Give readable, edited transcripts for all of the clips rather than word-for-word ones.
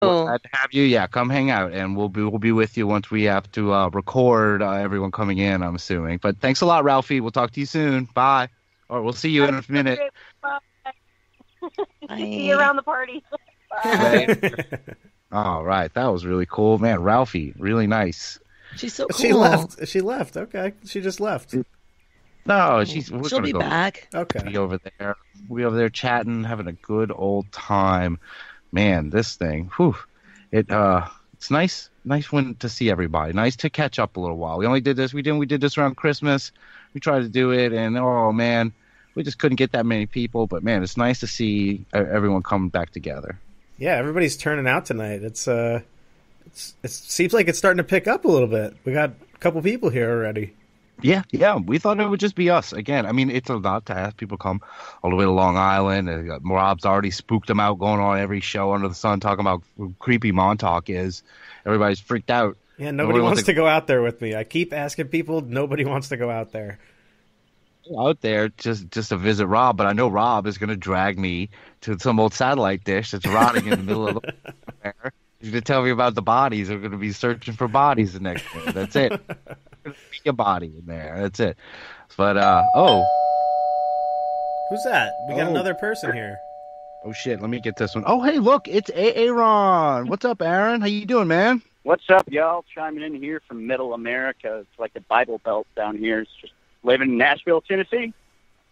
We're Oh, glad to have you. Yeah, come hang out, and we'll be with you once we have to record everyone coming in. I'm assuming. But thanks a lot, Ralphie. We'll talk to you soon. Bye. Or we'll see you in a minute. Okay, bye. See you I around the party. Bye. Right. All right. That was really cool, man. Ralphie, really nice. she's so She cool. left. She left. Okay. She just left. No, Oh, we're she'll gonna be go back. Okay. be over there. We over there chatting, having a good old time. Man, this thing. Whew. It's nice when to see everybody. Nice to catch up a little while. We did this around Christmas. We tried to do it, and oh man, we just couldn't get that many people. But man, it's nice to see everyone come back together. Yeah, everybody's turning out tonight. It seems like it's starting to pick up a little bit. We got a couple people here already. Yeah, yeah. We thought it would just be us again. I mean, it's a lot to ask people come all the way to Long Island. And Rob's already spooked them out, going on every show under the sun, talking about how creepy Montauk is. Everybody's freaked out. Yeah, nobody wants to go out there with me. I keep asking people. Nobody wants to go out there. Go out there just to visit Rob, but I know Rob is going to drag me to some old satellite dish that's rotting in the middle of the there. He's going to tell me about the bodies. We're going to be searching for bodies the next day. That's it. There's going to be a body in there. That's it. But Who's that? We got Oh. another person here. oh shit. Let me get this one. Oh hey, look, it's Aaron. What's up, Aaron? How you doing, man? What's up, y'all? Chiming in here from Middle America. It's like the Bible Belt down here. It's just living in Nashville, Tennessee.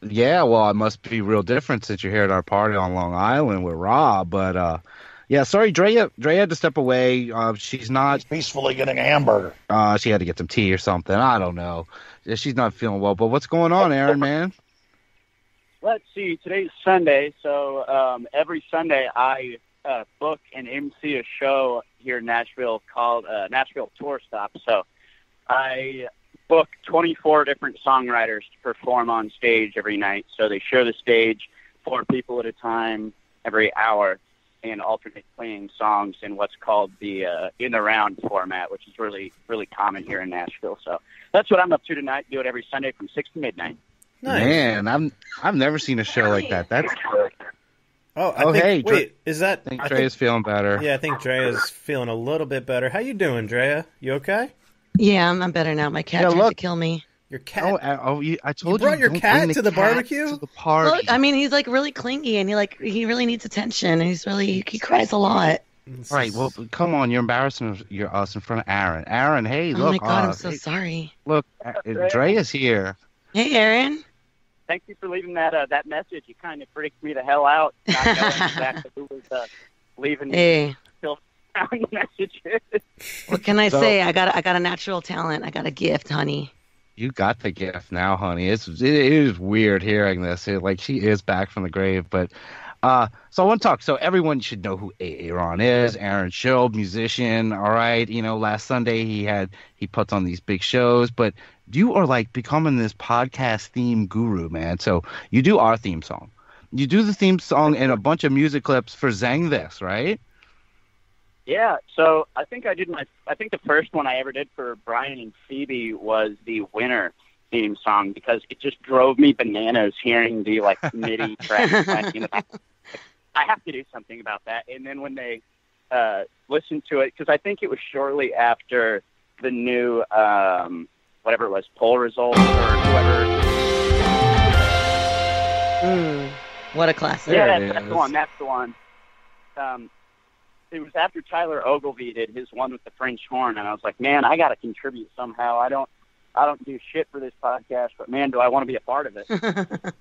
Yeah, well, it must be real different since you're here at our party on Long Island with Rob. But yeah, sorry, Drea had to step away. She's not Peacefully getting a hamburger. She had to get some tea or something. I don't know. Yeah, she's not feeling well. But what's going on, Aaron, man? Let's see. Today's Sunday, so every Sunday I book and MC a show here in Nashville called Nashville Tour Stop. So I book 24 different songwriters to perform on stage every night. So they share the stage, 4 people at a time, every hour, and alternate playing songs in what's called the in the round format, which is really, really common here in Nashville. So that's what I'm up to tonight. Do it every Sunday from 6 to midnight. Nice. Man, I've never seen a show like that. That's Oh, Oh, hey, wait, is that? I think Drea's feeling better. Yeah, I think Drea's feeling a little bit better. How you doing, Drea? You okay? Yeah, I'm better now. My cat Yeah, tried to look. kill me. Your cat. I told you. brought your don't cat bring to the cat barbecue? to the party. Look, I mean, he's like really clingy, and he really needs attention, and he cries a lot. All right, well, come on, you're embarrassing us in front of Aaron. Aaron, hey, Oh look, my God, I'm so hey, sorry. look, Drea's here. Hey, Aaron. Thank you for leaving that message. You kind of freaked me the hell out, not knowing exactly who was leaving Hey, messages. what can I So- say? I got a natural talent. I got a gift, honey. You got the gift now, honey. It is weird hearing this. Like she is back from the grave, but so I want to talk. So everyone should know who Aaron is. Aaron Show, musician. All right, last Sunday he puts on these big shows, but you are like becoming this podcast theme guru, man. So you do our theme song. You do the theme song and a bunch of music clips for Zang This, right? Yeah, so I think the first one I ever did for Brian and Phoebe was the Winner theme song because it just drove me bananas hearing the like MIDI track playing in the back. I have to do something about that. And then when they listened to it, because I think it was shortly after the new whatever it was, poll results or whoever. What a classic. There Yeah, it that's is. the one. That's the one. It was after Tyler Ogilvy did his one with the French horn, and I was like, man, I got to contribute somehow. I don't do shit for this podcast, but man, do I want to be a part of it.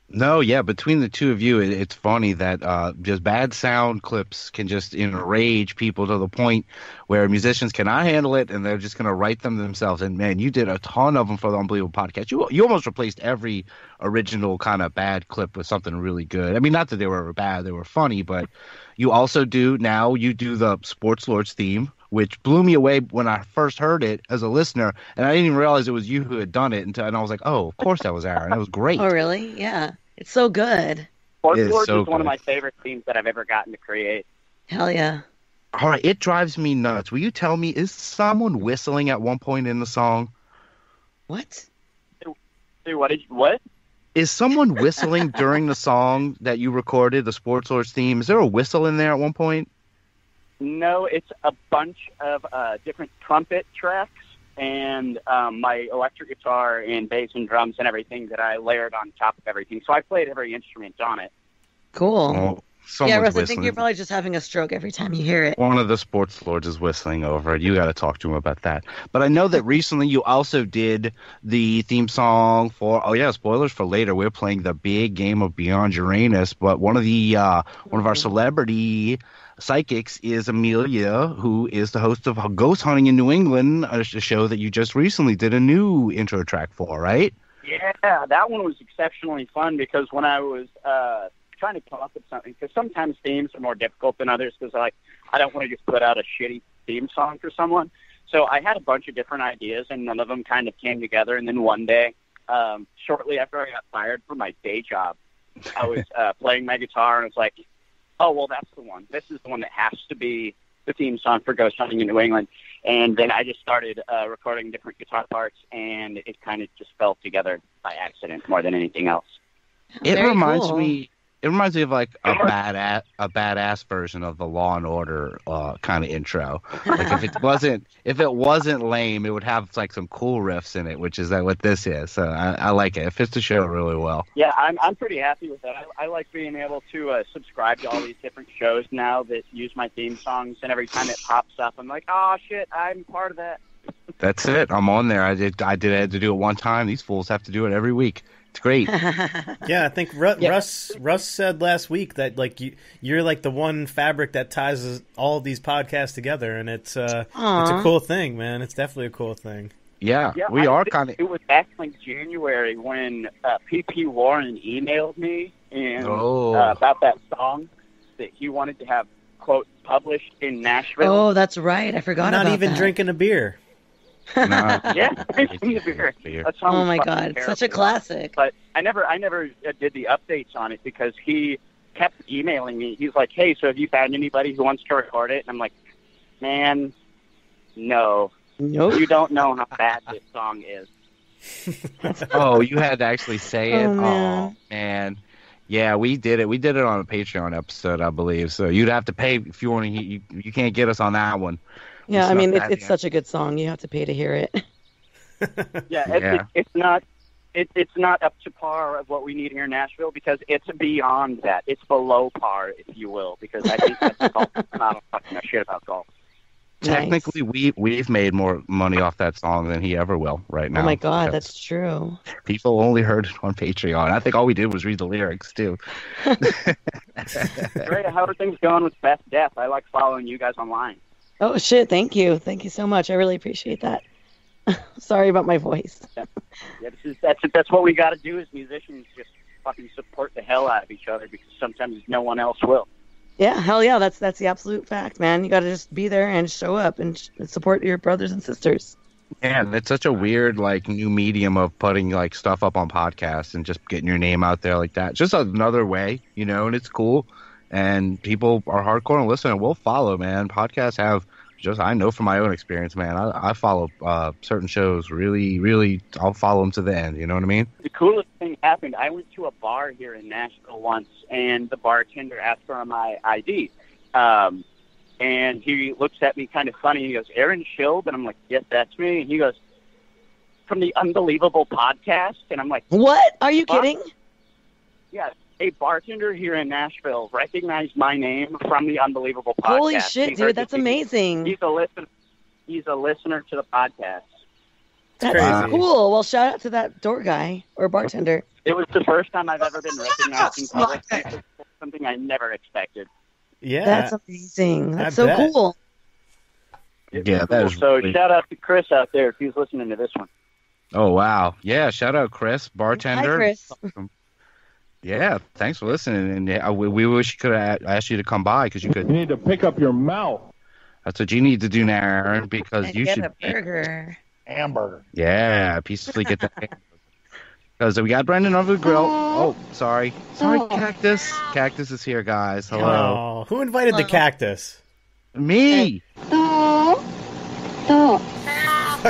No, yeah, between the two of you, it's funny that just bad sound clips can just enrage people to the point where musicians cannot handle it and they're just going to write them themselves. And man, you did a ton of them for the Unbelievable podcast. You almost replaced every original kind of bad clip with something really good. I mean, not that they were bad, they were funny, but you also do the Sports Lords theme, which blew me away when I first heard it as a listener, and I didn't even realize it was you who had done it and I was like, oh, of course that was Aaron. That was great. Oh, really? Yeah. It's so good. Sports It is Lords so is one of good. my favorite themes that I've ever gotten to create. Hell yeah. All right, it drives me nuts. Will you tell me, is someone whistling at one point in the song? What? Dude, what? Is someone whistling during the song that you recorded, the Sports Lords theme? Is there a whistle in there at one point? No, it's a bunch of different trumpet tracks and my electric guitar and bass and drums and everything that I layered on top of everything. So I played every instrument on it. Cool. Oh, Yeah, someone's Russ, I whistling. think you're probably just having a stroke every time you hear it. One of the sports lords is whistling over it. You got to talk to him about that. But I know that recently you also did the theme song for. Oh yeah, spoilers for later. We're playing the big game of Beyond Uranus. But one of our celebrity psychics is Amelia, who is the host of Ghost Hunting in New England, a show that you just recently did a new intro track for, right? Yeah, that one was exceptionally fun because when I was trying to come up with something, because sometimes themes are more difficult than others because I don't want to just put out a shitty theme song for someone. So I had a bunch of different ideas, and none of them kind of came together. And then one day, shortly after I got fired from my day job, I was playing my guitar, and it's like, oh, well, that's the one. This is the one that has to be the theme song for Ghost Hunting in New England. And then I just started recording different guitar parts, and it kind of just fell together by accident more than anything else. It Very reminds cool. me. It reminds me of like a badass version of the Law and Order kind of intro. Like if it wasn't lame, it would have like some cool riffs in it, which is what this is. So I like it. It fits the show really well. Yeah, I'm pretty happy with that. I like being able to subscribe to all these different shows now that use my theme songs, and every time it pops up, I'm like, oh shit, I'm part of that. That's it. I'm on there. I had to do it one time. These fools have to do it every week. It's great. Yeah, I think Russ said last week that like you're like the one fabric that ties all of these podcasts together, and it's a cool thing, man. It's definitely a cool thing. Yeah, we are kind of. It was back in January when PP Warren emailed me and about that song that he wanted to have quote published in Nashville. Oh, that's right. I forgot about that. Not even drinking a beer. No, Yeah, drinking a beer. That song Oh was my fucking God, terrible. such a classic. But I never did the updates on it because he kept emailing me. He's like, "Hey, so have you found anybody who wants to record it?" And I'm like, "Man, no. Nope. You don't know how bad this song is." Oh, you had to actually say it. Oh, man. Oh man. Yeah, we did it. We did it on a Patreon episode, I believe. So you'd have to pay if you want to. You can't get us on that one. Yeah, I mean, not it's such a good song. You have to pay to hear it. It's not up to par of what we need here in Nashville because it's beyond that. It's below par, if you will, because I think that's golf. I don't fucking know shit about golf. Technically, we've made more money off that song than he ever will right now. Oh my God, because that's true. people only heard it on Patreon. I think all we did was read the lyrics too. Great. How are things going with Best Death? I like following you guys online. Oh shit! Thank you so much. I really appreciate that. Sorry about my voice. Yeah, that's what we got to do as musicians. Just fucking support the hell out of each other because sometimes no one else will. Yeah, hell yeah, that's the absolute fact, man. You got to just be there and show up and support your brothers and sisters. Yeah, it's such a weird like new medium of putting like stuff up on podcasts and just getting your name out there like that. Just another way, and it's cool. And people are hardcore and listen and will follow, man. Podcasts have I know from my own experience, man. I follow certain shows really, really. I'll follow them to the end. You know what I mean? The coolest thing happened. I went to a bar here in Nashville once, and the bartender asked for my ID. And he looks at me kind of funny. He goes, "Aaron Schild?" And I'm like, "Yes, that's me." And he goes, "From the Unbelievable podcast?" And I'm like, What? Are you kidding? Yeah. A bartender here in Nashville recognized my name from the Unbelievable podcast. Holy shit, dude, that's amazing. He's a listener to the podcast. That's crazy. cool. Well, shout out to that door guy or bartender. It was the first time I've ever been recognized in public. It was something I never expected. Yeah, That's amazing. That's I so bet. cool. Yeah, that is. So really... shout out to Chris out there if he's listening to this one. Oh wow, yeah! Shout out Chris, bartender. Hi, Chris. Yeah, thanks for listening. And we wish you could have asked you to come by because you could. You need to pick up your mouth. That's what you need to do now, Aaron, because And you get should. a burger. Hamburger. Yeah, peacefully get that. Because we got Brendan over the grill. Oh, sorry, Cactus. Cactus is here, guys. Hello. Oh, who invited the cactus? Me.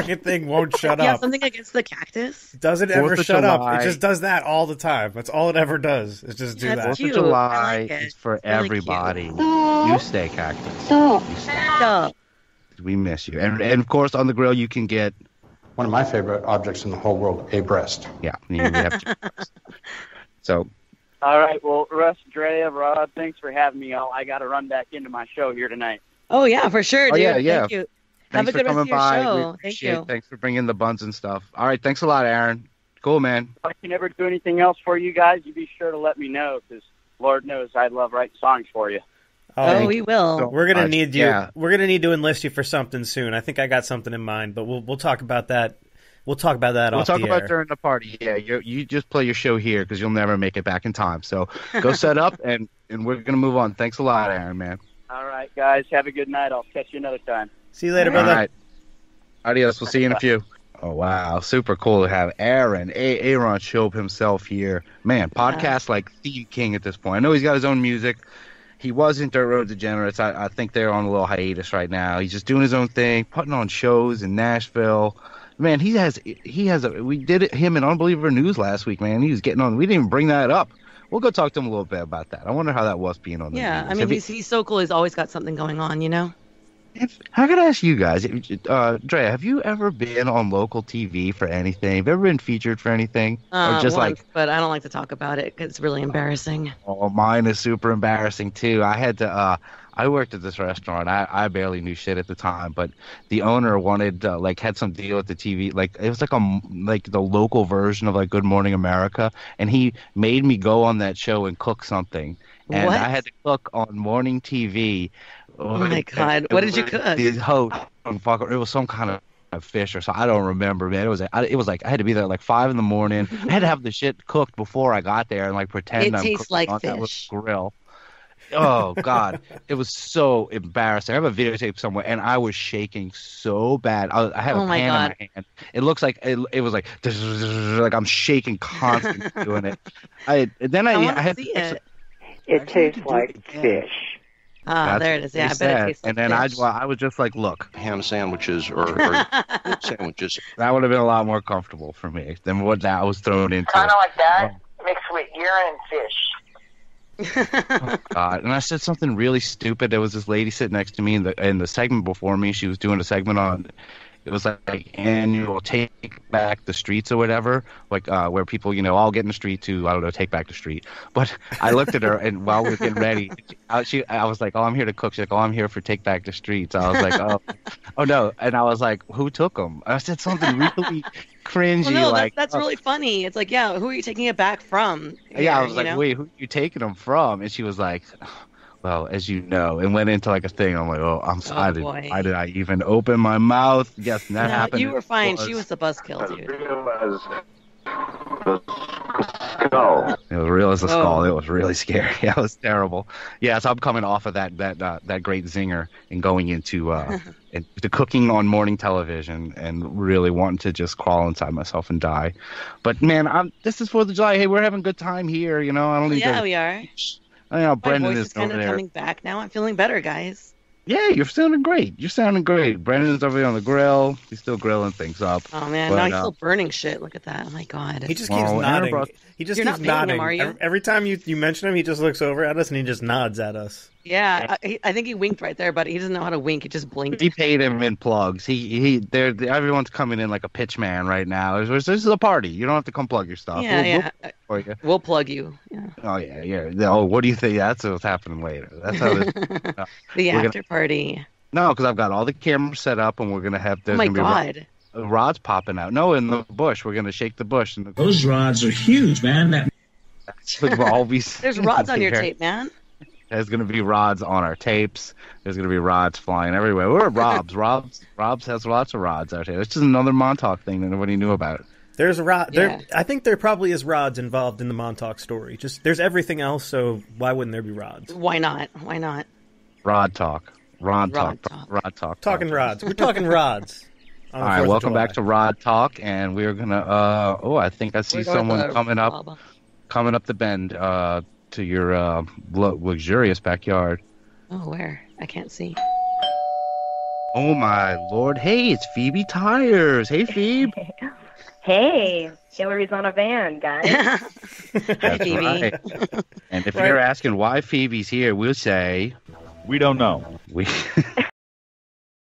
fucking thing won't shut Yeah, up. something against the cactus. Doesn't 4th ever of shut up. July. It just does that all the time. That's all it ever does. Is just do That's that. 4th cute. of July I like it. is for It's really everybody. cute. You stay, cactus. You stay. So, We miss you. And of course, on the grill, you can get, One of my favorite objects in the whole world, a breast. yeah, we have So, All right. Well, Russ, Drea, Rod, thanks for having me. I got to run back into my show here tonight. oh yeah, for sure, dude. yeah. Thank you. Have thanks a for good rest coming of your by. We show. Thank appreciate you. it. Thanks for bringing the buns and stuff. All right. Thanks a lot, Aaron. Cool, man. If I can ever do anything else for you guys, you be sure to let me know, because Lord knows I love writing songs for you. Oh, we will. So We're gonna much. need you. Yeah. We're gonna need to enlist you for something soon. I think I got something in mind, but we'll talk about that. We'll talk about that We'll off talk the about air. during the party. Yeah, you just play your show here because you'll never make it back in time. So go set up, and we're going to move on. Thanks a lot, Aaron, man. All right, guys. Have a good night. I'll catch you another time. See you later, All brother. right. Adios. We'll see you in a few. Oh, wow. Super cool to have Aaron, Aaron Shope himself here. Man, podcast like Theme King at this point. I know he's got his own music. He was in Dirt Road Degenerates. I think they're on a little hiatus right now. He's just doing his own thing, putting on shows in Nashville. Man, we did him in Unbeliever News last week, man. He was getting on. We didn't even bring that up. We'll go talk to him a little bit about that. I wonder how that was being on the Yeah, news. I mean, he's so cool. He's always got something going on, you know? I gotta ask you guys, Drea, have you ever been on local TV for anything? Have you ever been featured for anything? Or just Once, but I don't like to talk about it because it's really embarrassing. oh, mine is super embarrassing too. I had to, I worked at this restaurant. I barely knew shit at the time, but the owner wanted, had some deal with the TV. Like, it was like the local version of like Good Morning America. And he made me go on that show and cook something. And What? I had to cook on morning TV. Oh my God. What did you cook? The host, it was some kind of fish or so. I don't remember, man. It was like I had to be there at like 5 a.m. I had to have the shit cooked before I got there and like pretend It I'm tastes cooking like on that little fish. grill. Oh God, it was so embarrassing. I have a videotape somewhere, and I was shaking so bad. I had a Oh my pan God. in my hand. It looks like it was like I'm shaking constantly doing it. I wanna had see to it. It tastes like fish. Ah, That's there it what is. Yeah, I they bet it said. tastes like And then fish. I was just like, look, ham sandwiches or sandwiches. that would have been a lot more comfortable for me than what that was thrown into. Kind of like that, mixed with urine and fish. Oh, God. And I said something really stupid. There was this lady sitting next to me in the segment before me. She was doing a segment on, it was like annual Take Back the Streets or whatever, like where people, all get in the street to, I don't know, take back the street. But I looked at her, and while we were getting ready, I was like, oh, I'm here to cook. She's like, oh, I'm here for Take Back the Streets. I was like, oh no. And I was like, who took them? I said something really cringy. Well, no, like, that's really funny. It's like, yeah, who are you taking it back from? yeah, I here, was you like, know? wait, who are you taking them from? And she was like, well, as you know, and went into like a thing. I'm like, oh, I'm sorry. boy. Why did I even open my mouth? Yes, and that No, happened. you were fine. She was the buzzkill, dude. It was real as a skull. Oh. It was really scary. It was terrible. Yeah, so I'm coming off of that great zinger and going into into cooking on morning television and really wanting to just crawl inside myself and die. But man, this is 4th of July. Hey, we're having a good time here. I don't need Yeah, to. we are. I know My Brendan voice is is kind over of there. coming back now. I'm feeling better, guys. Yeah, you're sounding great. You're sounding great. Brendan's over there on the grill. He's still grilling things up. Oh man, But, now he's still burning shit. Look at that. Oh my God. He just keeps Well, nodding. Aaron He just You're keeps not paying him, nodding. are you? Every time you mention him, he just looks over at us and he just nods at us. Yeah, I think he winked right there, but he doesn't know how to wink. He just blinked. He paid him in plugs. Everyone's coming in like a pitch man right now. This is a party. You don't have to come plug your stuff. Yeah, We'll for you. We'll plug you. Yeah. Oh yeah. Oh, what do you think? That's what's happening later. That's how this. The We're after party. No, because I've got all the cameras set up, and we're gonna have. Oh There's my gonna be God. rods popping out. No, in the bush. We're gonna shake the bush. And Those rods are huge, man. we'll all be. There's rods on your tape, man. There's gonna be rods on our tapes. There's gonna be rods flying everywhere. We're at Rob's. Rob's has lots of rods out here. It's just another Montauk thing that nobody knew about. There's a rod. Yeah. I think there probably is rods involved in the Montauk story. Just there's everything else, so why wouldn't there be rods? Why not? Why not? Rod talk. Rod Rod talk. talk. Rod talk. Talking rods. We're talking rods. All right, welcome back to Rod Talk, and we're gonna. I think I see We're going someone to the coming up the bend to your luxurious backyard. Oh, where? I can't see. Oh my lord! Hey, it's Phoebe Tyers. Hey, Phoebe. Hey, Hillary's on a van, guys. That's Phoebe. right. And if you're asking why Phoebe's here, we'll say We don't know. we